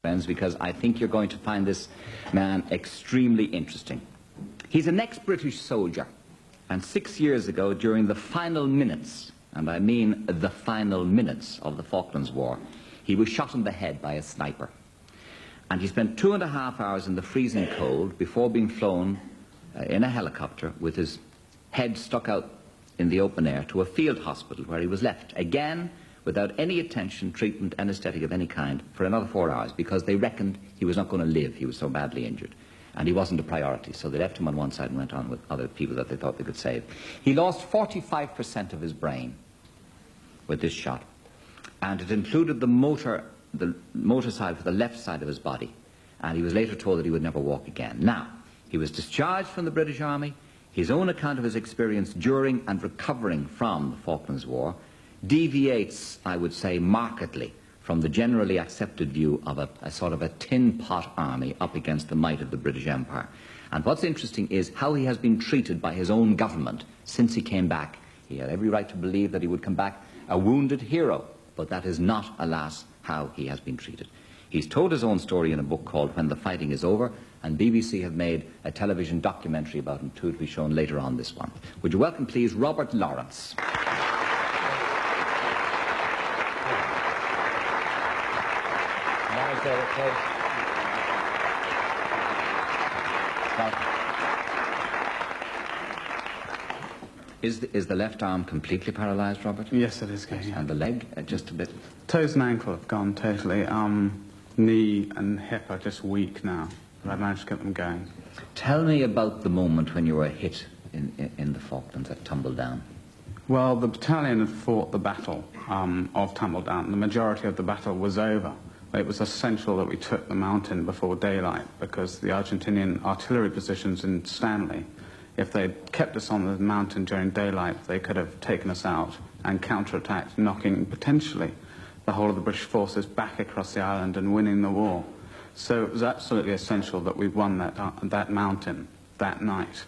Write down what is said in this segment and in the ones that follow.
friends, because I think you're going to find this man extremely interesting. He's an ex-British soldier, and 6 years ago, during the final minutes, and I mean the final minutes of the Falklands War, he was shot in the head by a sniper. And he spent 2.5 hours in the freezing cold before being flown in a helicopter with his head stuck out in the open air to a field hospital where he was left, again, without any attention, treatment, anesthetic of any kind, for another 4 hours, because they reckoned he was not going to live. He was so badly injured. And he wasn't a priority, so they left him on one side and went on with other people that they thought they could save. He lost 45% of his brain with this shot. And it included the motor side for the left side of his body. And he was later told that he would never walk again. Now, he was discharged from the British Army. His own account of his experience during and recovering from the Falklands War deviates, I would say, markedly from the generally accepted view of a sort of a tin pot army up against the might of the British Empire. And what's interesting is how he has been treated by his own government since he came back. He had every right to believe that he would come back a wounded hero, but that is not, alas, how he has been treated. He's told his own story in a book called When the Fighting is Over, and BBC have made a television documentary about him too, to be shown later on this one. Would you welcome, please, Robert Lawrence. Is the left arm completely paralyzed, Robert? Yes, it is. Yeah. And the leg, just a bit? Toes and ankle have gone totally. Knee and hip are just weak now, but I managed to get them going. Tell me about the moment when you were hit in the Falklands at Tumbledown. Well, the battalion had fought the battle of Tumbledown. The majority of the battle was over. It was essential that we took the mountain before daylight, because the Argentinian artillery positions in Stanley, if they'd kept us on the mountain during daylight, they could have taken us out and counterattacked, knocking potentially the whole of the British forces back across the island and winning the war. So it was absolutely essential that we won that mountain that night.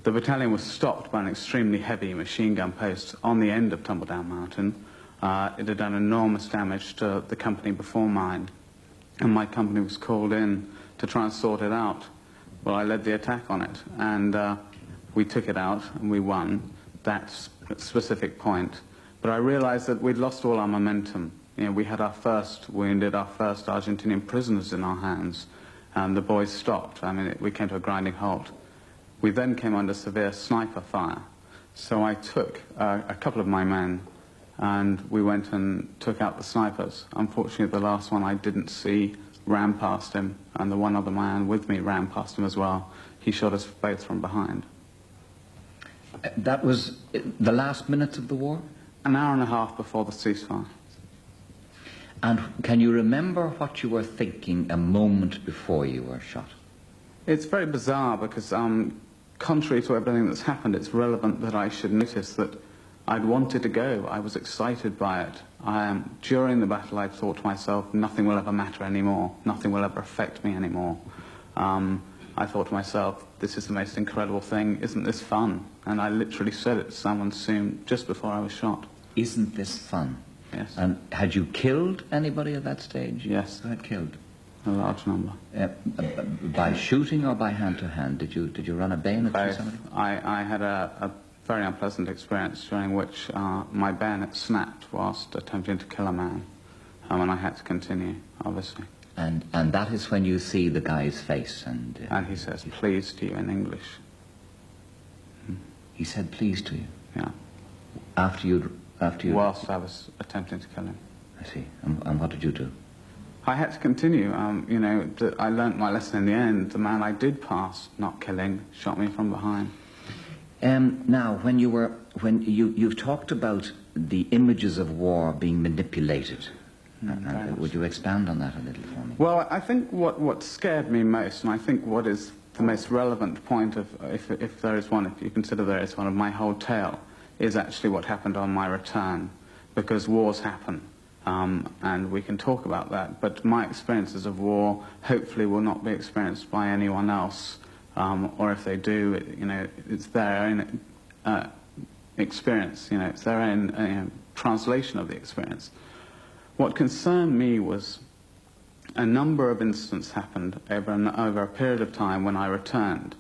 The battalion was stopped by an extremely heavy machine gun post on the end of Tumbledown Mountain. It had done enormous damage to the company before mine, and my company was called in to try and sort it out. Well, I led the attack on it, and we took it out, and we won that specific point. But I realized that we'd lost all our momentum. You know, we had our first wounded, our first Argentinian prisoners in our hands, and the boys stopped. I mean, we came to a grinding halt. We then came under severe sniper fire. So I took a couple of my men, and we went and took out the snipers. Unfortunately, the last one I didn't see, ran past him, and the one other man with me ran past him as well. He shot us both from behind. That was the last minutes of the war? An hour and a half before the ceasefire. And can you remember what you were thinking a moment before you were shot? It's very bizarre because, contrary to everything that's happened, it's relevant that I should notice that I'd wanted to go. I was excited by it. During the battle, I thought to myself, nothing will ever matter anymore. Nothing will ever affect me anymore. I thought to myself, this is the most incredible thing. Isn't this fun? And I literally said it to someone soon, just before I was shot. Isn't this fun? Yes. And had you killed anybody at that stage? Yes. Who had killed? A large number. By shooting or by hand to hand? Did you run a bayonet through somebody? I had a very unpleasant experience during which my bayonet snapped whilst attempting to kill a man, and I had to continue, obviously. And that is when you see the guy's face and he says, please to you in English. He said please to you? Yeah. After you... Whilst I was attempting to kill him. I see. And what did you do? I had to continue. You know, I learnt my lesson in the end. The man I did pass, not killing, shot me from behind. Now, when you've talked about the images of war being manipulated, would you expand on that a little for me? Well, I think what scared me most, and I think what is the most relevant point of, if there is one, if you consider there is one, of my whole tale, is actually what happened on my return, because wars happen, and we can talk about that, but my experiences of war hopefully will not be experienced by anyone else, or if they do, you know, it's their own experience, you know, it's their own translation of the experience. What concerned me was a number of incidents happened over a period of time when I returned,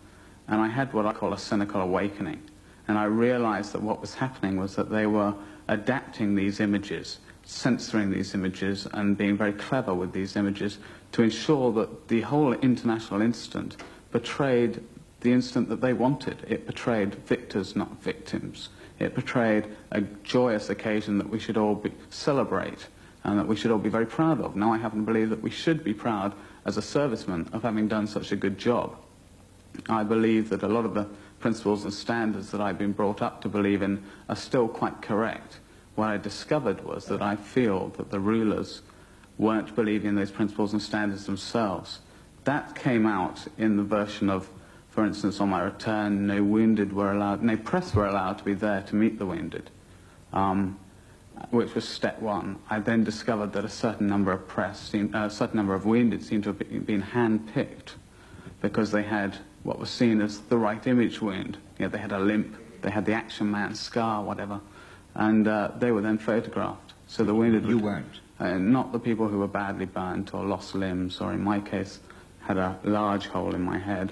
and I had what I call a cynical awakening. And I realized that what was happening was that they were adapting these images, censoring these images, and being very clever with these images to ensure that the whole international incident portrayed the incident that they wanted. It portrayed victors, not victims. It portrayed a joyous occasion that we should all celebrate and that we should all be very proud of. Now, I happen to believe that we should be proud as a serviceman of having done such a good job. I believe that a lot of the principles and standards that I've been brought up to believe in are still quite correct. What I discovered was that I feel that the rulers weren't believing in those principles and standards themselves. That came out in the version of, for instance, on my return, no wounded were allowed, no press were allowed to be there to meet the wounded, which was step one. I then discovered that a certain number of wounded seemed to have been hand-picked because they had what was seen as the right image wound. You know, they had a limp, they had the action man scar, whatever, and they were then photographed. So the wounded... You weren't? Not the people who were badly burnt or lost limbs, or in my case, had a large hole in my head.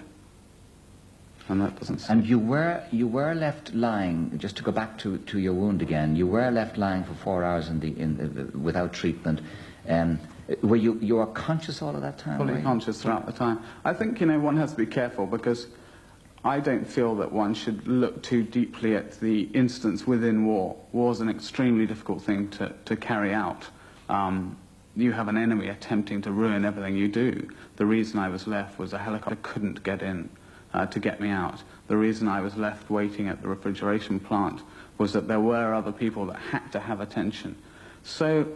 And that doesn't seem... And you were left lying, just to go back to your wound again, you were left lying for 4 hours without treatment. Were you were conscious all of that time? Fully conscious throughout the time. I think, you know, one has to be careful because I don't feel that one should look too deeply at the incidents within war. War's an extremely difficult thing to carry out. You have an enemy attempting to ruin everything you do. The reason I was left was a helicopter couldn't get in to get me out. The reason I was left waiting at the refrigeration plant was that there were other people that had to have attention. So,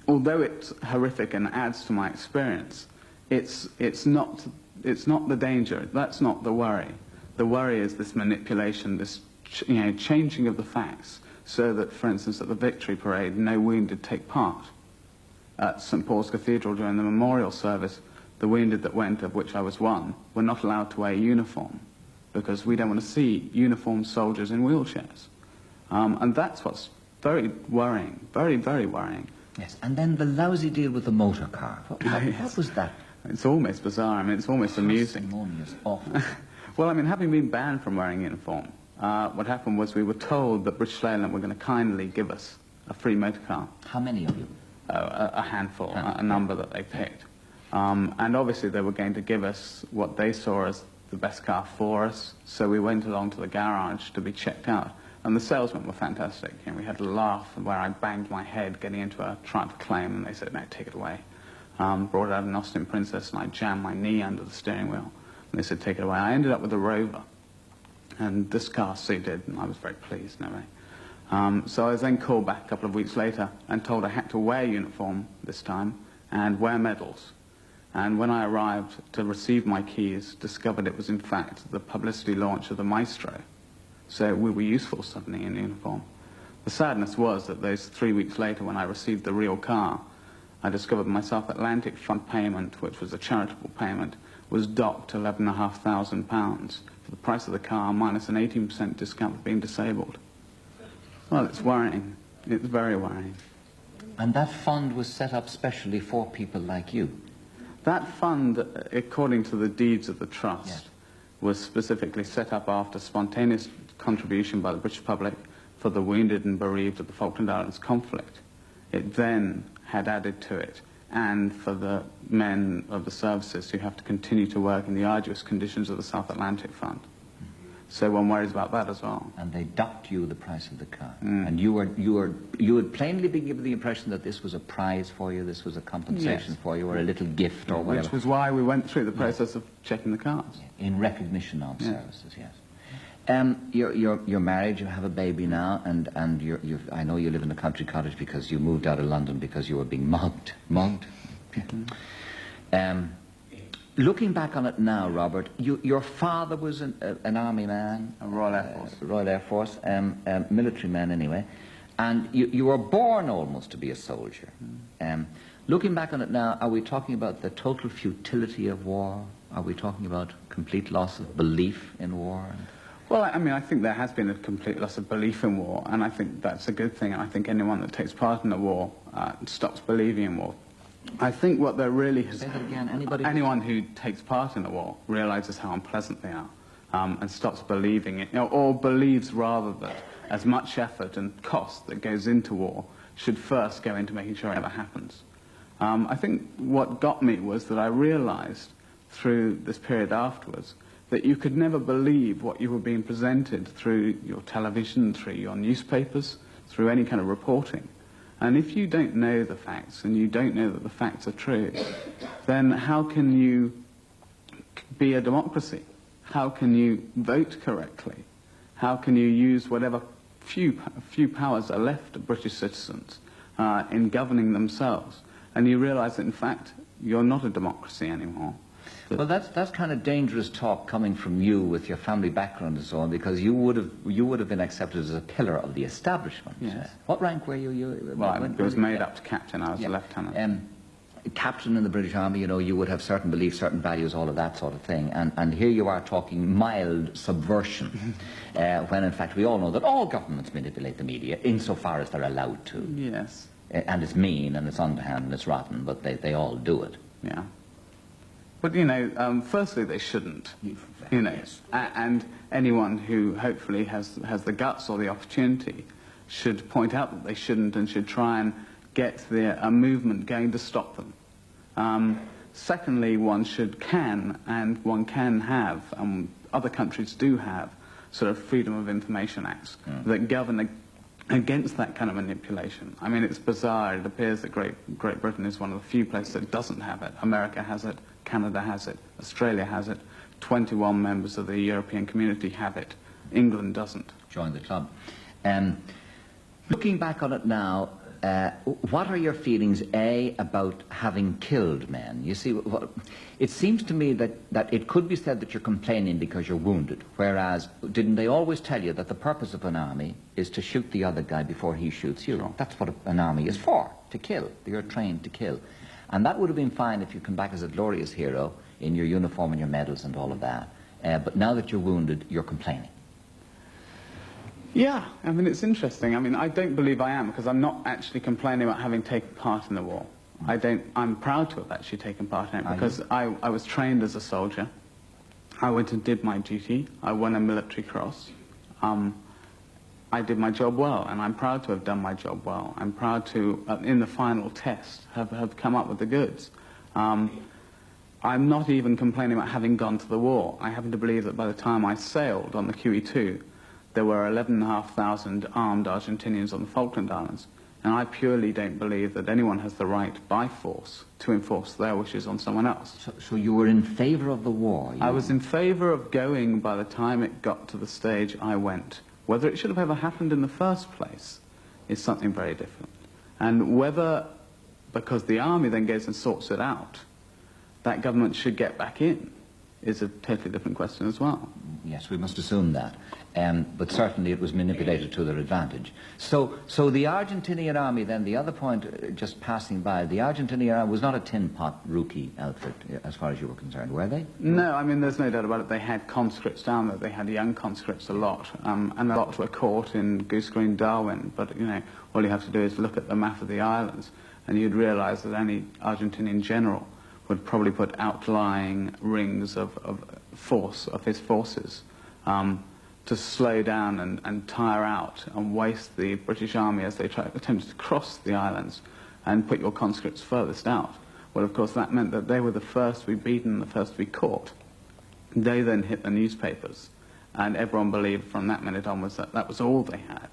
although it's horrific and adds to my experience, it's not the danger. That's not the worry. The worry is this manipulation, this changing of the facts, so that, for instance, at the Victory Parade, no wounded take part. At St. Paul's Cathedral during the memorial service, the wounded that went, of which I was one, were not allowed to wear uniform because we don't want to see uniformed soldiers in wheelchairs. And that's what's very worrying, very, very worrying. Yes, and then the lousy deal with the motor car. What was that? It's almost bizarre. I mean, it's almost amusing. Awful. Well, I mean, having been banned from wearing uniform, what happened was we were told that British Leyland were going to kindly give us a free motor car. How many of you? A handful, a number that they picked. And obviously they were going to give us what they saw as the best car for us, so we went along to the garage to be checked out. And the salesmen were fantastic. You know, we had a laugh where I banged my head getting into a Triumph claim, and they said, no, take it away. Brought out an Austin Princess, and I jammed my knee under the steering wheel. And they said, take it away. I ended up with a Rover, and this car suited, and I was very pleased and everything. So I was then called back a couple of weeks later and told I had to wear uniform this time and wear medals. And when I arrived to receive my keys, discovered it was in fact the publicity launch of the Maestro. So we were useful suddenly in uniform. The sadness was that those 3 weeks later, when I received the real car, I discovered my South Atlantic Fund payment, which was a charitable payment, was docked £11,500 for the price of the car minus an 18% discount for being disabled. Well, it's worrying. It's very worrying. And that fund was set up specially for people like you? That fund, according to the deeds of the trust, yes, was specifically set up after spontaneous contribution by the British public for the wounded and bereaved of the Falkland Islands conflict. It then had added to it, and for the men of the services who have to continue to work in the arduous conditions of the South Atlantic Fund. So one worries about that as well. And they docked you the price of the car. And you had plainly been given the impression that this was a prize for you, this was a compensation yes, for you, or a little gift or whatever. Which was why we went through the process of checking the cars. In recognition of services, yes. You're married, you have a baby now, and I know you live in a country cottage because you moved out of London because you were being mugged. Looking back on it now, Robert, your father was an army man, A Royal Air Force. Royal Air Force, military man anyway, and you were born almost to be a soldier. Looking back on it now, are we talking about the total futility of war? Are we talking about complete loss of belief in war? Well, I mean, I think there has been a complete loss of belief in war, and I think that's a good thing, and I think anyone that takes part in a war stops believing in war. I think what there really has... Say that again, anybody? Anyone who takes part in the war realizes how unpleasant they are, and stops believing it, or believes rather that as much effort and cost that goes into war should first go into making sure it never happens. I think what got me was that I realized through this period afterwards that you could never believe what you were being presented through your television, through your newspapers, through any kind of reporting. And if you don't know the facts, and you don't know that the facts are true, then how can you be a democracy? How can you vote correctly? How can you use whatever few powers are left to British citizens in governing themselves? And you realize that, in fact, you're not a democracy anymore. Well, that's kind of dangerous talk coming from you with your family background and so on, because you would have been accepted as a pillar of the establishment. Yes. What rank were you? Well, I was made up to captain. I was a lieutenant. Captain in the British Army, you know, you would have certain beliefs, certain values, all of that sort of thing. And here you are talking mild subversion, when in fact we all know that all governments manipulate the media insofar as they're allowed to. Yes. And it's mean and it's underhand and it's rotten, but they all do it. Yeah. But, you know, firstly, they shouldn't, you know, Yes. And anyone who hopefully has the guts or the opportunity should point out that they shouldn't and should try and get a movement going to stop them. Secondly, one can have, other countries do have, sort of Freedom of Information Acts that govern against that kind of manipulation. I mean, it's bizarre. It appears that Great Britain is one of the few places that doesn't have it. America has it, Canada has it, Australia has it, 21 members of the European community have it. England doesn't. Join the club. Looking back on it now, what are your feelings, A, about having killed men? You see, it seems to me that it could be said that you're complaining because you're wounded, whereas didn't they always tell you that the purpose of an army is to shoot the other guy before he shoots you? That's what an army is for, to kill. You're trained to kill. And that would have been fine if you come back as a glorious hero in your uniform and your medals and all of that. But now that you're wounded, you're complaining. Yeah, I mean, it's interesting. I mean, I don't believe I am, because I'm not actually complaining about having taken part in the war. I'm proud to have actually taken part in it, because I was trained as a soldier. I went and did my duty. I won a military cross. I did my job well, and I'm proud to have done my job well. I'm proud to, in the final test, have come up with the goods. I'm not even complaining about having gone to the war. I happen to believe that by the time I sailed on the QE2, there were 11,500 armed Argentinians on the Falkland Islands, and I purely don't believe that anyone has the right, by force, to enforce their wishes on someone else. So you were in favour of the war? I was in favour of going by the time it got to the stage I went. Whether it should have ever happened in the first place is something very different. And whether, because the army then goes and sorts it out, that government should get back in is a totally different question as well. Yes, we must assume that. But certainly it was manipulated to their advantage. So the Argentinian army then, the other point, just passing by, the Argentinian army was not a tin pot rookie outfit as far as you were concerned, were they? No, I mean, there's no doubt about it. They had conscripts down there. They had young conscripts a lot, and a lot were caught in Goose Green, Darwin. But, you know, all you have to do is look at the map of the islands, and you'd realize that any Argentinian general would probably put outlying rings of his forces to slow down and tire out and waste the British army as they attempted to cross the islands and put your conscripts furthest out. Well, of course, that meant that they were the first to be beaten, the first to be caught. They then hit the newspapers, and everyone believed from that minute onwards that that was all they had.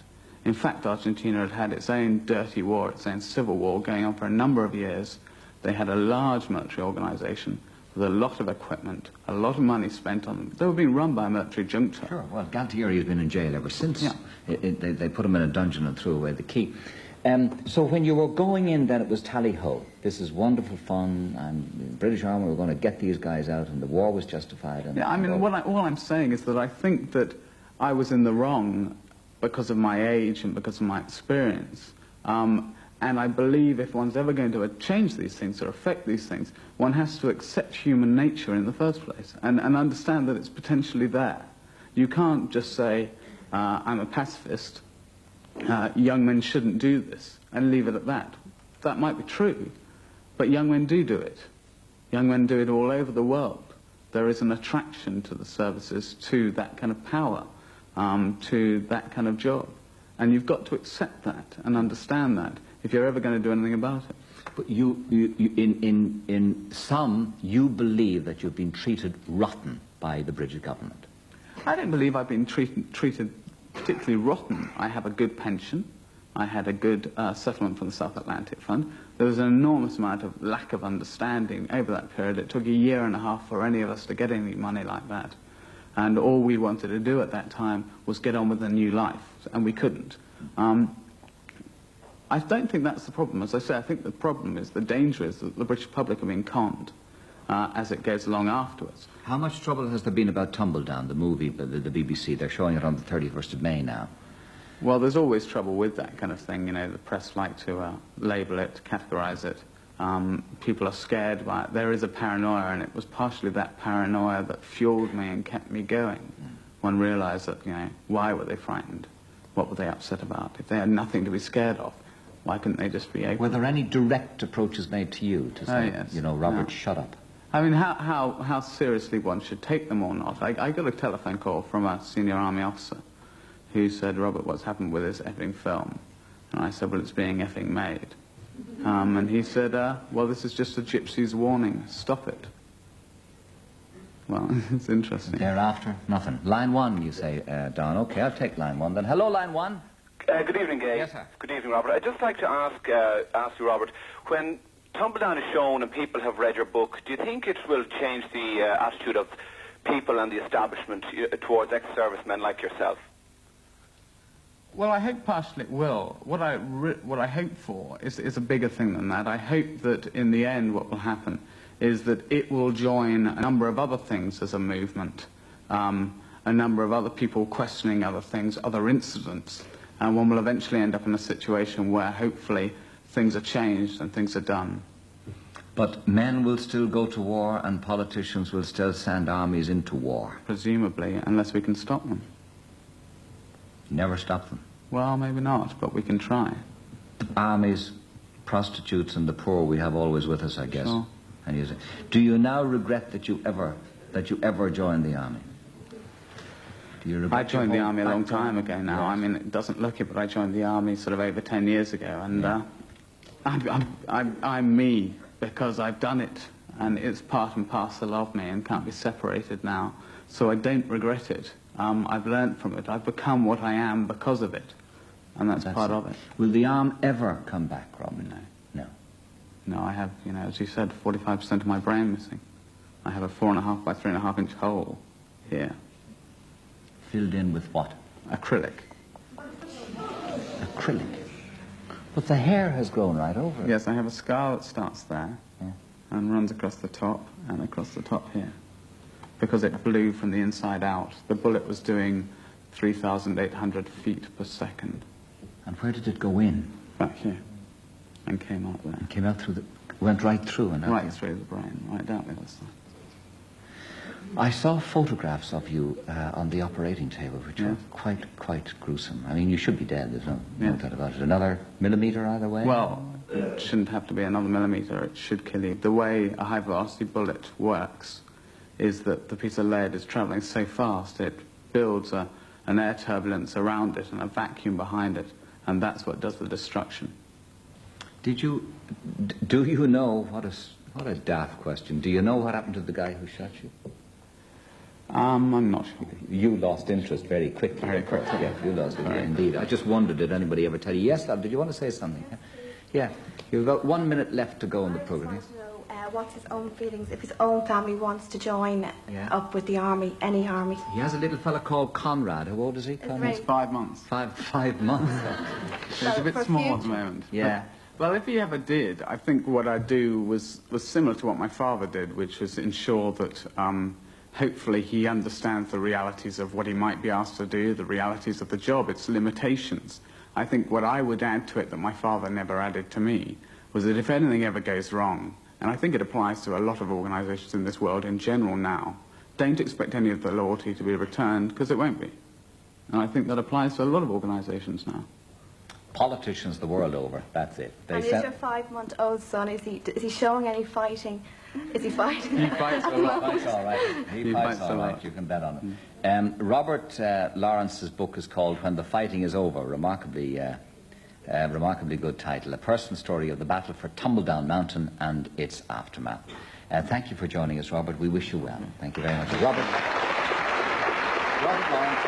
In fact, Argentina had had its own dirty war, its own civil war going on for a number of years. They had a large military organization with a lot of equipment, a lot of money spent on them. They were being run by a military junta. Sure. Well, Galtieri has been in jail ever since. Yeah. They put him in a dungeon and threw away the key. So when you were going in, then it was tally-ho. This is wonderful fun, and the British Army were going to get these guys out, and the war was justified. And yeah, I mean, all I'm saying is that I think that I was in the wrong because of my age and because of my experience. And I believe if one's ever going to change these things or affect these things, one has to accept human nature in the first place and understand that it's potentially there. You can't just say, I'm a pacifist, young men shouldn't do this, and leave it at that. That might be true, But young men do it. Young men do it all over the world. There is an attraction to the services, to that kind of power, to that kind of job. And you've got to accept that and understand that if you're ever going to do anything about it. But in sum, you believe that you've been treated rotten by the British government. I don't believe I've been treated particularly rotten. I have a good pension. I had a good settlement from the South Atlantic Fund. There was an enormous amount of lack of understanding over that period. It took a year and a half for any of us to get any money like that. And all we wanted to do at that time was get on with a new life, and we couldn't. I don't think that's the problem. As I say, I think the problem is, the danger is that the British public are being conned as it goes along afterwards. How much trouble has there been about Tumbledown, the movie, the BBC? They're showing it on the 31st of May now. Well, there's always trouble with that kind of thing. You know, the press like to label it, categorize it. People are scared by it. There is a paranoia, and it was partially that paranoia that fueled me and kept me going. One realized that, you know, why were they frightened? What were they upset about? If they had nothing to be scared of, why couldn't they just be open? Were there any direct approaches made to you to say, yes. you know, Robert, shut up? I mean, how seriously one should take them or not. I got a telephone call from a senior army officer who said, Robert, what's happened with this effing film? And I said, well, it's being effing made. And he said, well, this is just a gypsy's warning. Stop it. Well, it's interesting. Thereafter, nothing. Line one, you say, Don. Okay, I'll take line one then. Hello, line one. Good evening, Gay. Yes, sir. Good evening, Robert. I'd just like to ask you, Robert, when Tumbledown is shown and people have read your book, do you think it will change the attitude of people and the establishment towards ex-servicemen like yourself? Well, I hope partially it will. What I hope for is a bigger thing than that. I hope that in the end what will happen is that it will join a number of other things as a movement, a number of other people questioning other things, other incidents, and one will eventually end up in a situation where hopefully things are changed and things are done. But men will still go to war and politicians will still send armies into war. Presumably, unless we can stop them. Never stop them. Well, maybe not, but we can try. Armies, prostitutes and the poor we have always with us, I guess. Sure. And you say, do you now regret that you ever joined the army? Do you regret I joined the army a long time ago now. Yes. I mean, it doesn't look it, but I joined the army sort of over 10 years ago, and I'm me because I've done it, and it's part and parcel of me and can't be separated now. So I don't regret it. I've learned from it. I've become what I am because of it, and that's part of it. Will the arm ever come back, Robin? No. No, I have, you know, as you said, 45% of my brain missing. I have a 4.5 by 3.5 inch hole here. Filled in with what? Acrylic. Acrylic. But the hair has grown right over it. Yes, I have a scar that starts there and runs across the top and across the top here. Because it blew from the inside out. The bullet was doing 3,800 feet per second. And where did it go in? Back here. And came out there. It came out through the... went right through and out. Right through the brain, right down the other side. I saw photographs of you on the operating table, which were quite gruesome. I mean, you should be dead, there's no doubt about it. Another millimetre either way? Well, it shouldn't have to be another millimetre. It should kill you. The way a high-velocity bullet works is that the piece of lead is travelling so fast, it builds an air turbulence around it and a vacuum behind it, and that's what does the destruction. Do you know, what a daft question, do you know what happened to the guy who shot you? I'm not sure. You lost interest very quickly. Very quickly. Yeah, you lost it, indeed. I just wondered, did anybody ever tell you? Yes, Dad, did you want to say something? Yeah. You've got 1 minute left to go in the programme. What's his own feelings if his own family wants to join up with the army, any army? He has a little fella called Conrad. How old is he? It's 5 months. 5 months. It's a bit small at the moment. Yeah. Well, if he ever did, I think what I'd do was similar to what my father did, which was ensure that hopefully he understands the realities of what he might be asked to do, the realities of the job, its limitations. I think what I would add to it that my father never added to me was that if anything ever goes wrong, and I think it applies to a lot of organisations in this world in general now, don't expect any of the loyalty to be returned, because it won't be. And I think that applies to a lot of organisations now. Politicians the world over, that's it. And is your 5-month-old son, is he showing any fighting? Is he fighting? He fights a lot. He fights all right. He fights all right, you can bet on it. Robert Lawrence's book is called When the Fighting is Over, remarkably good title. A personal story of the battle for Tumbledown Mountain and its aftermath. Thank you for joining us, Robert. We wish you well. Thank you very much. Robert Lawrence.